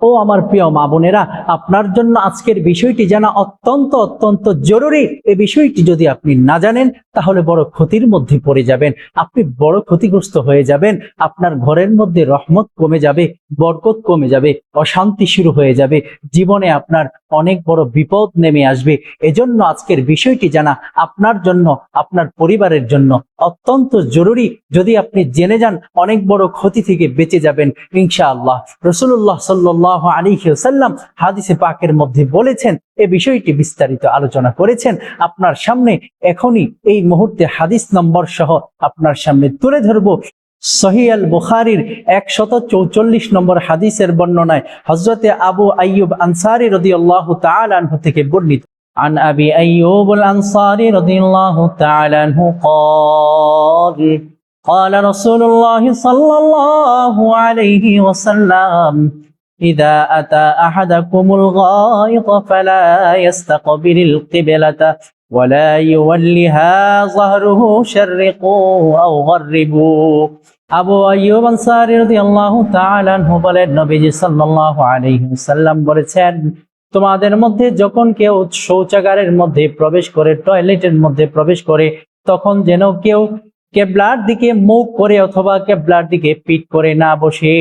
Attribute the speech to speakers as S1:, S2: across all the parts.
S1: ও আমার প্রিয় মা বোনেরা, আপনার জন্য আজকের বিষয়টি জানা অত্যন্ত অত্যন্ত জরুরি। এই বিষয়টি যদি আপনি না জানেন তাহলে বড় ক্ষতির মধ্যে পড়ে যাবেন, আপনি বড় ক্ষতিগ্রস্ত হয়ে যাবেন। আপনার ঘরের মধ্যে রহমত কমে যাবে, বরকত কমে যাবে, অশান্তি শুরু হয়ে যাবে, জীবনে আপনার অনেক বড় বিপদ নেমে আসবে। এজন্য আজকের বিষয়টি জানা আপনার জন্য, আপনার পরিবারের জন্য অত্যন্ত জরুরি। যদি আপনি জেনে যান অনেক বড় ক্ষতি থেকে বেঁচে যাবেন ইনশাআল্লাহ। রাসূলুল্লাহ সাল্লাল্লাহু আলাইহি ওয়াসাল্লাম হাদিসে পাকের মধ্যে বলেছেন, এই বিষয়টি বিস্তারিত আলোচনা করেছেন। আপনার সামনে এখনই এই মুহূর্তে হাদিস নম্বর সহ আপনার সামনে তুলে ধরব। সহিহ আল বুখারীর 144 নম্বর হাদিসের বর্ণনায় হযরতে আবু আইয়ুব আনসারী রাদিয়াল্লাহু তাআলা আনহু থেকে বর্ণিত। عن أبي أيوب الأنصاري رضي الله تعالى عنه قال قال رسول الله صلى الله عليه وسلم إذا أتى أحدكم الغائط فلا يستقبل القبلة ولا يولها ظهره شرقوا أو غربوا। আবু আইয়ুব আনসারী রাদিয়াল্লাহু তাআলা আনহু বলেন, নবীজি সাল্লাল্লাহু আলাইহি ওয়াসাল্লাম বলেছেন, তোমাদের মধ্যে যখন কেউ শৌচাগারের মধ্যে প্রবেশ করে, টয়লেটের মধ্যে প্রবেশ করে, তখন যেন কেউ কেবলার দিকে মুখ করে অথবা কেবলার দিকে পিঠ করে না বসে।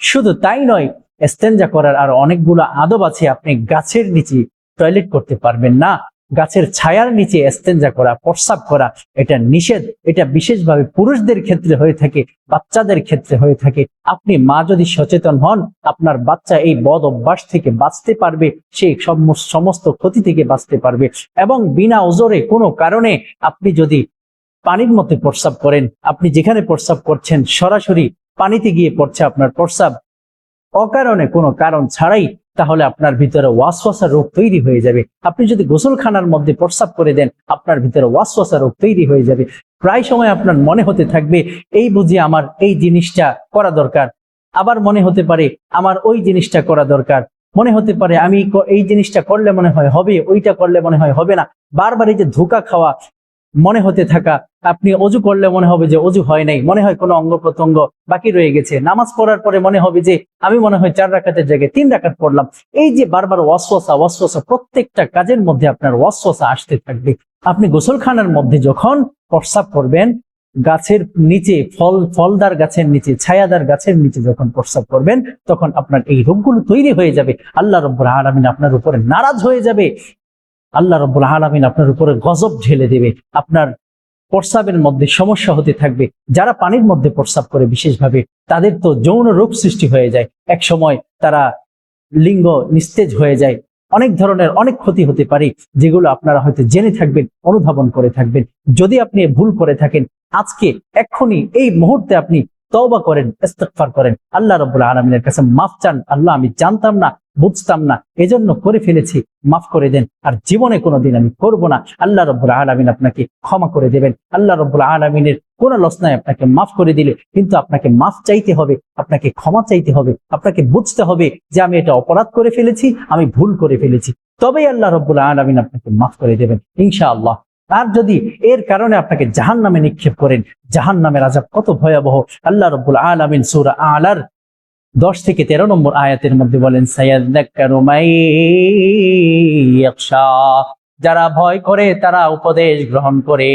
S1: শুধু তাই নয়, ইস্তেঞ্জা করার আর অনেকগুলো আদব আছে। আপনি গাছের নিচে টয়লেট করতে পারবেন না, গাছের ছায়ার নিচে ইস্তেঞ্জা করা, প্রস্রাব করা এটা নিষেধ। এটা বিশেষভাবে পুরুষদের ক্ষেত্রে হয়ে থাকে, বাচ্চাদের ক্ষেত্রে হয়ে থাকে। আপনি মা যদি সচেতন হন, আপনার বাচ্চা এই বদ অভ্যাস থেকে বাঁচতে পারবে, সেই সমস্ত ক্ষতি থেকে বাঁচতে পারবে। এবং বিনা ওজরে কোনো কারণে আপনি যদি পানির মধ্যে প্রস্রাব করেন, আপনি যেখানে প্রস্রাব করছেন সরাসরি পানিতে গিয়ে পড়ছে আপনার প্রস্রাব, অকারণে কোনো কারণ ছাড়াই, তাহলে আপনার ভিতরে ওয়াসওয়াসা রোগ তৈরি হয়ে যাবে। আপনি যদি গোসলখানার মধ্যে প্রস্রাব করে দেন, আপনার ভিতরে ওয়াসওয়াসা রোগ তৈরি হয়ে যাবে। প্রায় সময় আপনার মনে হতে থাকবে, এই বুঝি আমার এই জিনিসটা করা দরকার, আবার মনে হতে পারে আমার ওই জিনিসটা করা দরকার, মনে হতে পারে আমি এই জিনিসটা করলে মনে হয় হবে, ওইটা করলে মনে হয় হবে না। বারবার এই যে ধোঁকা খাওয়া, মনে হতে থাকা, আপনি অজু করলে মনে হবে যে অজু হয় নাই, মনে হয় কোনো অঙ্গ প্রত্যঙ্গ বাকি রয়ে গেছে। নামাজ পড়ার পরে মনে হবে যে আমি মনে হয় 4 রাকাতের জায়গায় 3 রাকাত পড়লাম। এই যে বারবার ওয়াসওয়াসা, প্রত্যেকটা কাজের মধ্যে আপনার ওয়াসওয়াসা আসতে থাকবে। আপনি গোসলখানার মধ্যে যখন প্রস্রাব করবেন, গাছের নিচে, ফলদার গাছের নিচে, ছায়াদার গাছের নিচে যখন প্রস্রাব করবেন, তখন আপনার এই রোগগুলো তৈরি হয়ে যাবে। আল্লাহ রাব্বুল আলামিন আপনার উপরে নারাজ হয়ে যাবে, আল্লাহ রাব্বুল আলামিন আপনার উপরে গজব ঢেলে দেবে। আপনার প্রস্রাবের মধ্যে সমস্যা হতে থাকবে। যারা পানির মধ্যে প্রস্রাব করে বিশেষভাবে, তাদের তো যৌন রোগ সৃষ্টি হয়ে যায়, এক সময় তারা লিঙ্গ নিস্তেজ হয়ে যায়, অনেক ধরনের অনেক ক্ষতি হতে পারে, যেগুলো আপনারা হয়তো জেনে থাকবেন, অনুধাবন করে থাকবেন। যদি আপনি ভুল করে থাকেন, আজকে এক্ষুনি এই মুহূর্তে আপনি তওবা করেন, ইস্তিগফার করেন, আল্লাহ রাব্বুল আলামিনের কাছে মাফ চান। আল্লাহ, আমি জানতাম না, বুঝতাম না, এজন্য করে ফেলেছি, মাফ করে দেন, আর জীবনে কোনোদিন আমি করব না। আল্লাহ রাব্বুল আলামিন আপনাকে ক্ষমা করে দেবেন। আল্লাহ রাব্বুল আলামিনের কোনো লস নাই আপনাকে মাফ করে দিলে, কিন্তু আপনাকে মাফ চাইতে হবে, আপনাকে ক্ষমা চাইতে হবে, আপনাকে বুঝতে হবে যে আমি এটা অপরাধ করে ফেলেছি, আমি ভুল করে ফেলেছি, তবেই আল্লাহ রাব্বুল আলামিন আপনাকে মাফ করে দেবেন ইনশাআল্লাহ। আর যদি এর কারণে আপনাকে জাহান্নামে নিক্ষেপ করেন, জাহান্নামের আযাব কত ভয়াবহ। আল্লাহ রাব্বুল আলামিন সূরা আলার 10 থেকে 13 নম্বর আয়াতের মধ্যে বলেন, সায়াযাক্কারু মান ইয়াখশা, যারা ভয় করে তারা উপদেশ গ্রহণ করে।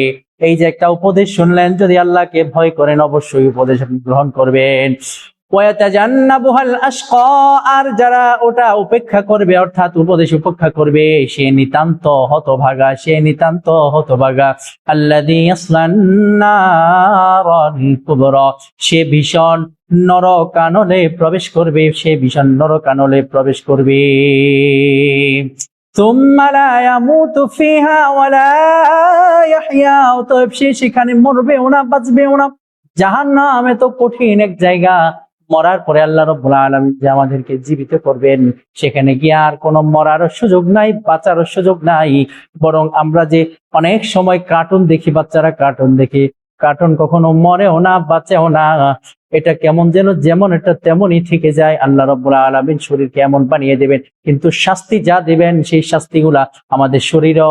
S1: এই যে একটা উপদেশ শুনলেন, যদি আল্লাহকে ভয় করেন অবশ্যই উপদেশ আপনি গ্রহণ করবেন। ওয়াতাজান্নাবুহাল আশকা, আর যারা ওটা উপেক্ষা করবে, অর্থাৎ উপদেশ উপেক্ষা করবে, সে নিতান্ত হতভাগা, সে নিতান্ত হতভাগা। আল্লাযী ইয়াসলান নারাল কুবরা, সে ভীষণ নরকানলে প্রবেশ করবে, সে ভীষণ নরকানলে প্রবেশ করবে। সুম্মা লা ইয়ামুতু ফিহা ওয়ালা ইয়াহইয়া, অতএব সে সেখানে মরবেও না, বাঁচবেও না। জাহান্নাম এত কঠিন এক জায়গা, মরার পরে আল্লাহ রাব্বুল আলামিন যে আমাদেরকে জীবিত করবেন, সেখানে গিয়ে আর কোনো মরারও সুযোগ নাই, বাঁচারও সুযোগ নাই। বরং আমরা যে অনেক সময় কার্টুন দেখি, বাচ্চারা কার্টুন দেখে, কার্টুন কখনো মরেও না, বাঁচেও না, এটা কেমন যেন যেমন এটা তেমনই থেকে যায়। আল্লাহ রাব্বুল আলামিন শরীরকে এমন বানিয়ে দেবেন, কিন্তু শাস্তি যা দেবেন সেই শাস্তিগুলা আমাদের শরীরে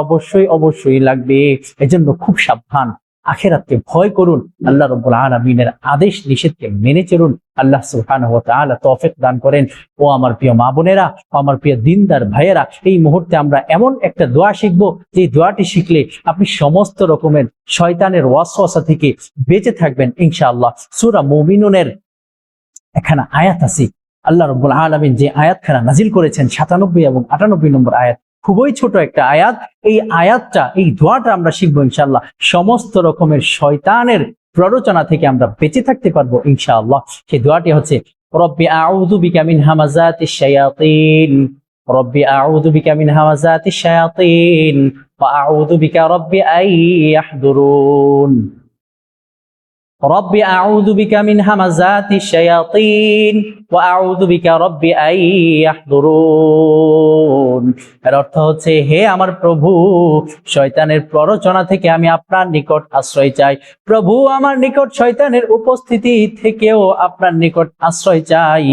S1: অবশ্যই লাগবে। এজন্য খুব সাবধান। আখিরাতকে ভয় করুন, আল্লাহ রাব্বুল আলামিনের আদেশ নিষেধকে মেনে চলুন। আল্লাহ সুবহানাহু ওয়া তাআলা তৌফিক দান করেন। ও আমার প্রিয় মা বোনেরা, ও আমার প্রিয় দিনদার ভাইয়েরা, এই মুহূর্তে আমরা এমন একটা দোয়া শিখব, যে দোয়াটি শিখলে আপনি সমস্ত রকমের শয়তানের ওয়াসওয়াসা থেকে বেঁচে থাকবেন ইনশাআল্লাহ। সূরা মুমিনুনের এখানে আয়াত আছে, আল্লাহ রাব্বুল আলামিন যে আয়াতখানা নাজিল করেছেন 97 এবং 98 নম্বর আয়াত, খুবই ছোট একটা আয়াত। এই আয়াতটা, এই দোয়াটা আমরা শিখবো ইনশাআল্লাহ। সমস্ত রকমের শয়তানের প্ররোচনা থেকে আমরা বেঁচে থাকতে পারবো ইনশাআল্লাহ। সেই দোয়াটি হচ্ছে রব্বি আউযু বিকা মিন হামাযাতিশ শায়াতিন, রব্বি আউযু বিকা মিন হামাযাতিশ শায়াতিন ওয়া আউযু বিকা রব্বি আন ইয়াহদুরুন। রব্বি আউযু বিকা মিন হামাযাতিশ শায়াতিন ওয়া আউযু বিকা রব্বি আন ইয়াহদুরুন। এর অর্থ হচ্ছে, হে আমার প্রভু, শয়তানের প্ররোচনা থেকে আমি আপনার নিকট আশ্রয় চাই। প্রভু, আমার নিকট শয়তানের উপস্থিতি থেকেও আপনার নিকট আশ্রয় চাই।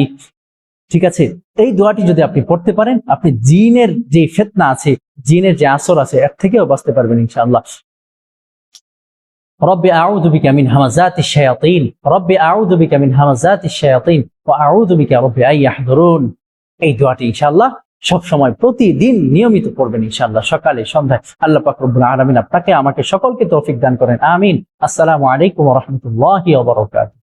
S1: ঠিক আছে, এই দোয়াটি যদি আপনি পড়তে পারেন, আপনি জিনের যে ফিতনা আছে, জিনের যে আসর আছে, এর থেকেও বাঁচতে পারবেন ইনশাআল্লাহ। রব্বি আউযু বিকা মিন হামাযাতিশ শায়াতিন, রব্বি আউযু বিকা মিন হামাযাতিশ শায়াতিন ওয়া আউযু বিকা রব্বি আন ইয়াহদুরুন। এই দোয়াটি ইনশাআল্লাহ সব সময় প্রতিদিন নিয়মিত পড়বেন ইনশাআল্লাহ, সকালে সন্ধ্যায়। আল্লাহ পাক রব্বুল আলামিন আপনাকে আমাকে সকলকে তৌফিক দান করেন, আমিন। আসসালামু আলাইকুম ওয়া রাহমাতুল্লাহি ওয়া বারাকাতুহু।